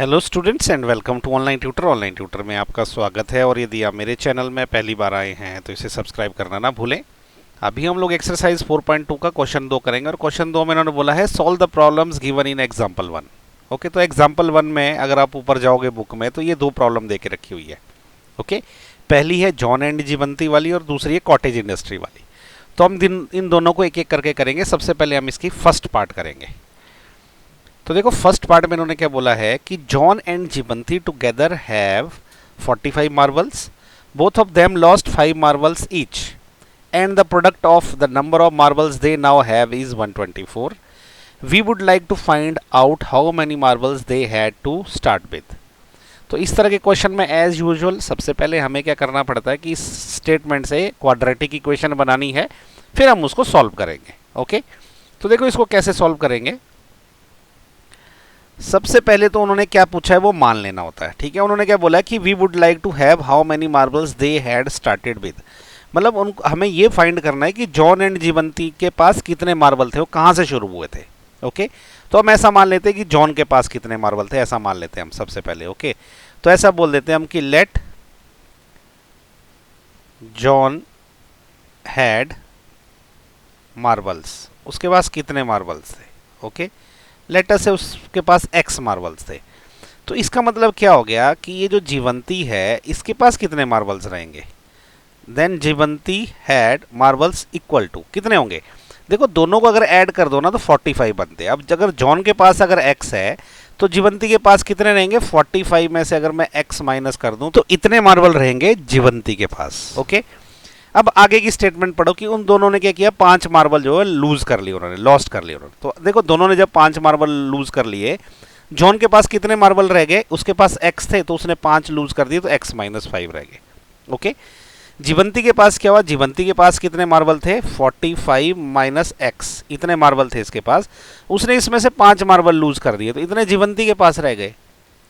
Hello students and welcome to online tutor में आपका स्वागत है। और यदि आप मेरे चैनल में पहली बार आए हैं तो इसे सब्सक्राइब करना ना भूलें। अभी हम लोग एक्सरसाइज 4.2 का क्वेश्चन 2 करेंगे और क्वेश्चन 2 में इन्होंने बोला है solve the problems given in example 1। Okay, तो एग्जाम्पल 1 में अगर आप ऊपर जाओगे बुक में तो ये दो प्रॉब्लम दे के रखी हुई है। ओके, पहली है जॉन एंड जीवंती वाली और दूसरी है कॉटेज इंडस्ट्री वाली। तो हम इन दोनों को एक एक करके करेंगे। सबसे पहले हम इसकी फर्स्ट पार्ट करेंगे। तो देखो फर्स्ट पार्ट में इन्होंने क्या बोला है कि John and Jeevanti together have 45 marbles, both of them lost 5 marbles each and the product of the number of marbles they now have is 124। We would like to find out how many marbles they had to start with. तो इस तरह के question में as usual सबसे पहले हमें क्या करना पड़ता है कि इस स्टेटमेंट से क्वाड्रेटिक इक्वेशन बनानी है, फिर हम उसको सॉल्व करेंगे। ओके, तो देखो इसको कैसे सॉल्व करेंगे। सबसे पहले तो उन्होंने क्या पूछा है वो मान लेना होता है। ठीक है, उन्होंने क्या बोला कि we would like to have how many marbles they had started with. मतलब उनको हमें ये फाइंड करना है कि जॉन एंड जीवंती के पास कितने मार्बल थे, वो कहाँ से शुरू हुए थे। ओके, तो हम ऐसा मान लेते हैं कि जॉन के पास कितने मार्बल थे, ऐसा मान लेते हैं हम सबसे पहले। ओके, तो ऐसा बोल देते हैं हम कि लेट जॉन हैड मार्बल्स, उसके पास कितने मार्बल्स थे। ओके, लेटर से उसके पास x मार्बल्स थे। तो इसका मतलब क्या हो गया कि ये जो जीवंती है इसके पास कितने मार्बल्स रहेंगे। Then Jeevanti had marbles equal to कितने होंगे। देखो दोनों को अगर ऐड कर दो ना तो 45 बनते हैं। अब अगर जॉन के पास अगर x है तो जीवंती के पास कितने रहेंगे। 45 में से अगर मैं x माइनस कर दूं तो इतने मार्बल रहेंगे जीवंती के पास। ओके, अब आगे की स्टेटमेंट पढ़ो कि उन दोनों ने क्या किया, 5 मार्बल जो है लूज कर लिए उन्होंने, लॉस्ट कर लिए उन्होंने। तो देखो दोनों ने जब 5 मार्बल लूज कर लिए, जॉन के पास कितने मार्बल रह गए, उसके पास x थे तो उसने 5 लूज कर दिए तो x माइनस 5 रह गए। ओके, जीवंती के पास क्या हुआ, जीवंती के पास कितने मार्बल थे, 45 माइनस x, इतने मार्बल थे इसके पास। उसने इसमें से 5 मार्बल लूज कर दिए तो इतने जीवंती के पास रह गए।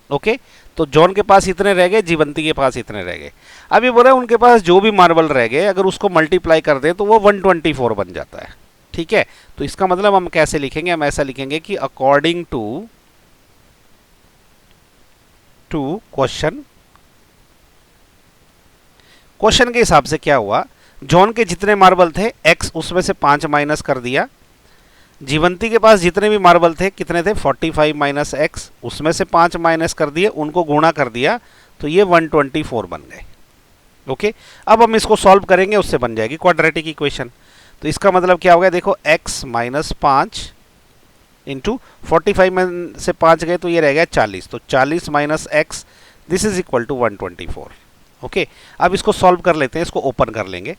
ओके, तो जॉन के पास इतने रह गए, जीवंती के पास इतने रह गए। अब ये बोल रहे हैं उनके पास जो भी मार्बल रह गए अगर उसको मल्टीप्लाई कर दें तो वो 124 बन जाता है। ठीक है, तो इसका मतलब हम कैसे लिखेंगे, हम ऐसा लिखेंगे कि अकॉर्डिंग टू क्वेश्चन के हिसाब से क्या हुआ, जॉन के जितने मार्बल थे x उसमें से 5 माइनस कर दिया, जीवंती के पास जितने भी मार्बल थे कितने थे, 45 माइनस x, उसमें से 5 माइनस कर दिए, उनको गुणा कर दिया तो ये 124 बन गए। ओके, अब हम इसको सॉल्व करेंगे, उससे बन जाएगी क्वाड्रेटिक इक्वेशन। तो इसका मतलब क्या हो गया, देखो x माइनस 5 इंटू 45 में से 5 गए तो ये रह गया 40, तो 40 minus x this is equal to 124। Okay, अब इसको सॉल्व कर लेते हैं, इसको ओपन कर लेंगे,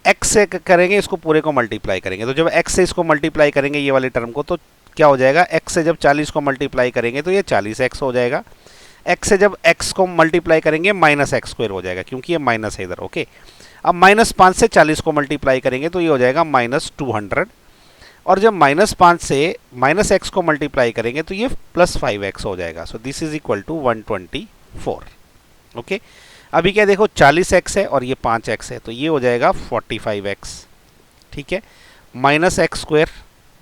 x से करेंगे, इसको पूरे को मल्टीप्लाई करेंगे। तो जब x से इसको मल्टीप्लाई करेंगे ये वाले टर्म को तो क्या हो जाएगा, x से जब 40 को मल्टीप्लाई करेंगे तो ये 40x हो जाएगा। x से जब x को मल्टीप्लाई करेंगे माइनस एक्स स्क्वायर हो जाएगा क्योंकि ये माइनस है इधर। ओके, अब माइनस 5 से 40 को मल्टीप्लाई करेंगे तो ये हो जाएगा माइनस 200, और जब माइनस 5 से माइनस एक्स को मल्टीप्लाई करेंगे तो ये प्लस 5x हो जाएगा। So this is equal to 124। Okay, अभी क्या देखो 40x है और ये 5x है तो ये हो जाएगा 45x। ठीक है, माइनस एक्स स्क्वायर।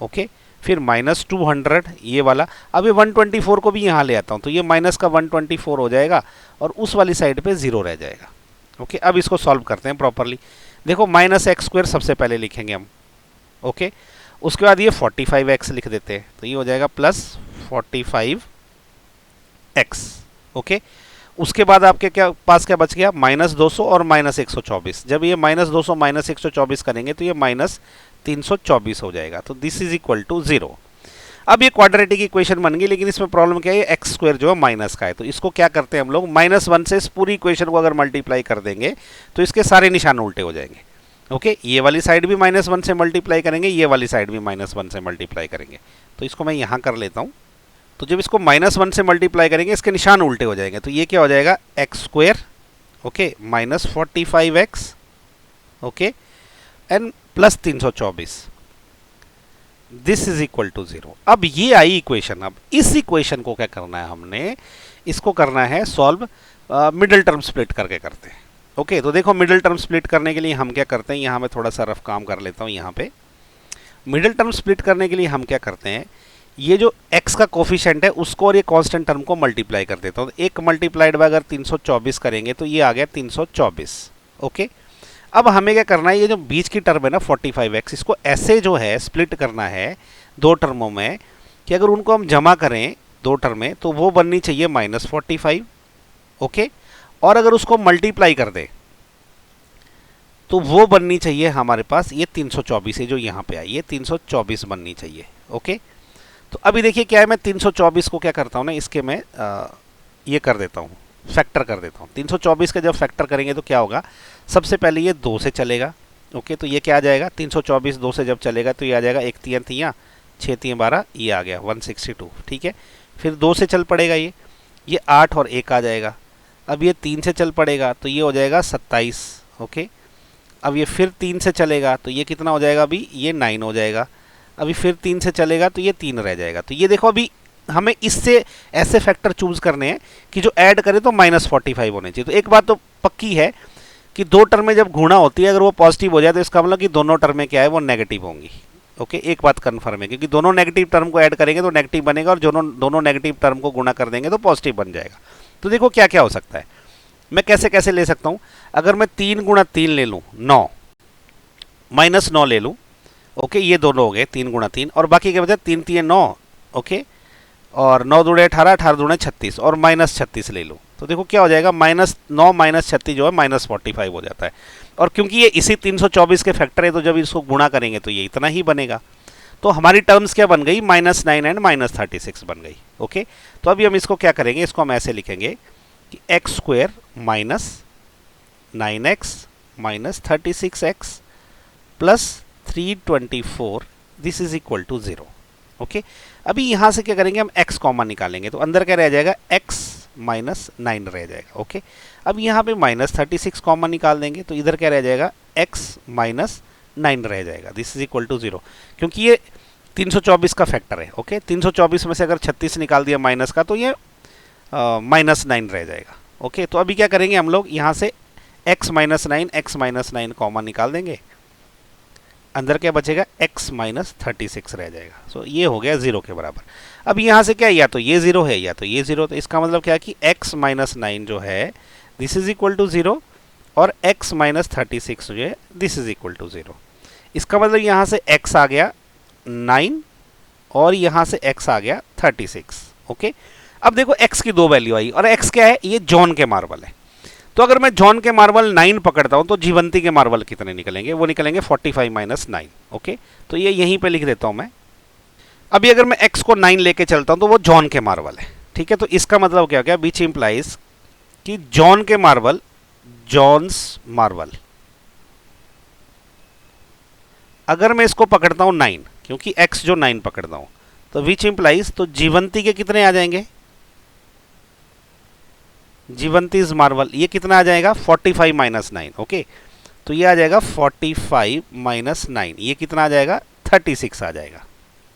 ओके, फिर माइनस 200 ये वाला, अब ये 124 को भी यहाँ ले आता हूँ तो ये माइनस का 124 हो जाएगा और उस वाली साइड पे 0 रह जाएगा। ओके, अब इसको सॉल्व करते हैं प्रॉपरली। देखो माइनस एक्स स्क्वायर सबसे पहले लिखेंगे हम। ओके, उसके बाद ये 45x लिख देते हैं तो ये हो जाएगा प्लस 45x। ओके, उसके बाद आपके पास क्या बच गया, माइनस 200 और माइनस 124। जब ये माइनस 200 माइनस 124 करेंगे तो ये माइनस 324 हो जाएगा। तो दिस इज इक्वल टू 0। अब ये क्वाड्रेटिक इक्वेशन बन गई, लेकिन इसमें प्रॉब्लम क्या है, एक्स स्क्वायर जो है माइनस का है। तो इसको क्या करते हैं हम लोग, -1 से इस पूरी इक्वेशन को अगर मल्टीप्लाई कर देंगे तो इसके सारे निशान उल्टे हो जाएंगे। ओके, ये वाली साइड भी -1 से मल्टीप्लाई करेंगे, ये वाली साइड भी -1 से मल्टीप्लाई करेंगे। तो इसको मैं यहाँ कर लेता हूँ। तो जब इसको -1 से मल्टीप्लाई करेंगे इसके निशान उल्टे हो जाएंगे तो ये क्या हो जाएगा, X square. Okay, minus 45x। Okay, and plus 324, this is equal to 0। अब ये आई इक्वेशन। अब इस इक्वेशन को क्या करना है, हमने इसको करना है सॉल्व, मिडिल टर्म स्प्लिट करके करते हैं। ओके, तो देखो मिडिल टर्म स्प्लिट करने के लिए हम क्या करते हैं, यहाँ मैं थोड़ा सा रफ काम कर लेता हूँ। यहाँ पे मिडिल टर्म स्प्लिट करने के लिए हम क्या करते हैं ये जो x का कोफिशिएंट है उसको और ये कांस्टेंट टर्म को मल्टीप्लाई कर देता हूँ। एक मल्टीप्लाइड बाय अगर 324 करेंगे तो ये आ गया 324। ओके, अब हमें क्या करना है, ये जो बीच की टर्म है ना 45x, इसको ऐसे जो है स्प्लिट करना है दो टर्मों में कि अगर उनको हम जमा करें दो टर्में तो वो बननी चाहिए -45। ओके, और अगर उसको मल्टीप्लाई कर दे तो वो बननी चाहिए हमारे पास ये 324 है जो यहाँ पे आई, ये 324 बननी चाहिए। ओके, तो अभी देखिए क्या है, मैं 324 को क्या करता हूँ ना, इसके मैं ये कर देता हूँ, फैक्टर कर देता हूँ। 324 का जब फैक्टर करेंगे तो क्या होगा, सबसे पहले ये 2 से चलेगा। ओके, तो ये क्या आ जाएगा, 324 2 से जब चलेगा तो ये आ जाएगा 1 3 3 6 3 12, ये आ गया 162। ठीक है, फिर 2 से चल पड़ेगा ये 8 और 1 आ जाएगा। अब ये 3 से चल पड़ेगा तो ये हो जाएगा 27। ओके, अब ये फिर 3 से चलेगा तो ये कितना हो जाएगा, अभी ये 9 हो जाएगा। अभी फिर 3 से चलेगा तो ये 3 रह जाएगा। तो ये देखो अभी हमें इससे ऐसे फैक्टर चूज करने हैं कि जो ऐड करे तो -45 होने चाहिए। तो एक बात तो पक्की है कि दो टर्में जब गुणा होती है अगर वो पॉजिटिव हो जाए तो इसका मतलब कि दोनों टर्में क्या है वो नेगेटिव होंगी। ओके, एक बात कन्फर्म है, क्योंकि दोनों नेगेटिव टर्म को ऐड करेंगे तो नेगेटिव बनेगा और दोनों नेगेटिव टर्म को गुणा कर देंगे तो पॉजिटिव बन जाएगा। तो देखो क्या क्या हो सकता है, मैं कैसे कैसे ले सकता हूँ। अगर मैं 3 × 3 ले लूँ 9, -9 ले लूँ। ओके, ये दोनों हो गए 3 × 3 और बाकी के बजाय 3 3 9। ओके, और 9 दूणे 18, 18 दूणे 36 और -36 ले लूँ तो देखो क्या हो जाएगा, -9 -36 जो है -45 हो जाता है। और क्योंकि ये इसी 324 के फैक्टर है तो जब इसको गुणा करेंगे तो ये इतना ही बनेगा। तो हमारी टर्म्स क्या बन गई, -9 एंड -36 बन गई। ओके, तो अभी हम इसको क्या करेंगे, इसको हम ऐसे लिखेंगे कि x² - 9x - 36x plus 324 this is equal to 0। Okay, अभी यहाँ से क्या करेंगे, हम x कॉमन निकालेंगे तो अंदर क्या रह जाएगा, x - 9 रह जाएगा। ओके, अब यहाँ पे -36 कॉमन निकाल देंगे तो इधर क्या रह जाएगा, x - 9 रह जाएगा। दिस इज इक्वल टू 0, क्योंकि ये 324 का फैक्टर है। ओके, 324 में से अगर 36 निकाल दिया माइनस का तो ये -9 रह जाएगा। ओके, तो अभी क्या करेंगे हम लोग, यहाँ से x - 9 कॉमन निकाल देंगे, अंदर क्या बचेगा, x - 36 रह जाएगा। सो ये हो गया 0 के बराबर। अब यहाँ से क्या, या तो ये 0 है या तो ये 0, तो इसका मतलब क्या है कि x - 9 जो है दिस इज इक्वल टू 0 और x - 36 जो है दिस इज इक्वल टू 0। इसका मतलब यहाँ से x आ गया 9 और यहाँ से x आ गया 36। ओके, अब देखो x की दो वैल्यू आई और x क्या है, ये जॉन के मार्बल है। तो अगर मैं जॉन के मार्बल 9 पकड़ता हूं तो जीवंती के मार्बल कितने निकलेंगे, वो निकलेंगे 45 - 9। ओके, तो ये यहीं पे लिख देता हूं मैं। अभी अगर मैं x को 9 लेके चलता हूं तो वो जॉन के मार्बल है। ठीक है, तो इसका मतलब क्या क्या, बीच इंप्लाइज कि जॉन के मार्बल, जॉन्स मार्बल, अगर मैं इसको पकड़ता हूं 9, क्योंकि x जो 9 पकड़ता हूं तो विच इंप्लाइज, तो जीवंती के कितने आ जाएंगे, जीवंतीज मार्बल ये कितना आ जाएगा, 45 - 9। ओके, तो ये आ जाएगा 45 - 9, ये कितना आ जाएगा, 36 आ जाएगा।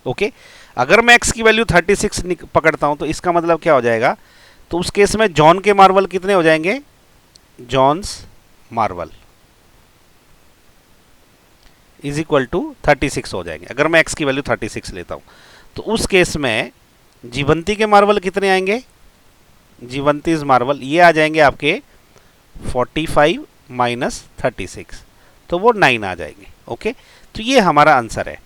ओके, अगर मैं x की वैल्यू 36 पकड़ता हूं तो इसका मतलब क्या हो जाएगा, तो उस केस में जॉन के मार्बल कितने हो जाएंगे, John's marble is equal to 36 हो जाएंगे। अगर मैं x की वैल्यू 36 लेता हूं तो उस केस में जीवंती के मार्बल कितने आएंगे, जीवंतीज मार्बल ये आ जाएंगे आपके 45 - 36, तो वो 9 आ जाएंगे। ओके, तो ये हमारा आंसर है।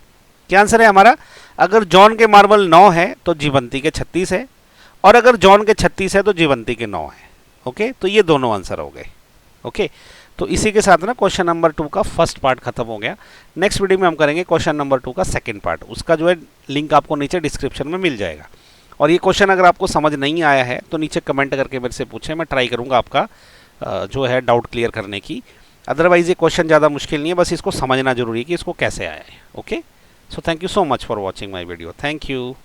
क्या आंसर है हमारा, अगर जॉन के मार्बल 9 है तो जीवंती के 36 है और अगर जॉन के 36 है तो जीवंती के 9 है। ओके, तो ये दोनों आंसर हो गए। ओके, तो इसी के साथ ना क्वेश्चन नंबर 2 का फर्स्ट पार्ट खत्म हो गया। नेक्स्ट वीडियो में हम करेंगे क्वेश्चन नंबर 2 का सेकंड पार्ट, उसका जो है लिंक आपको नीचे डिस्क्रिप्शन में मिल जाएगा। और ये क्वेश्चन अगर आपको समझ नहीं आया है तो नीचे कमेंट करके मेरे से पूछें, मैं ट्राई करूँगा आपका जो है डाउट क्लियर करने की। अदरवाइज ये क्वेश्चन ज़्यादा मुश्किल नहीं है, बस इसको समझना जरूरी है कि इसको कैसे आया है। Okay, so thank you so much for watching my video. Thank you.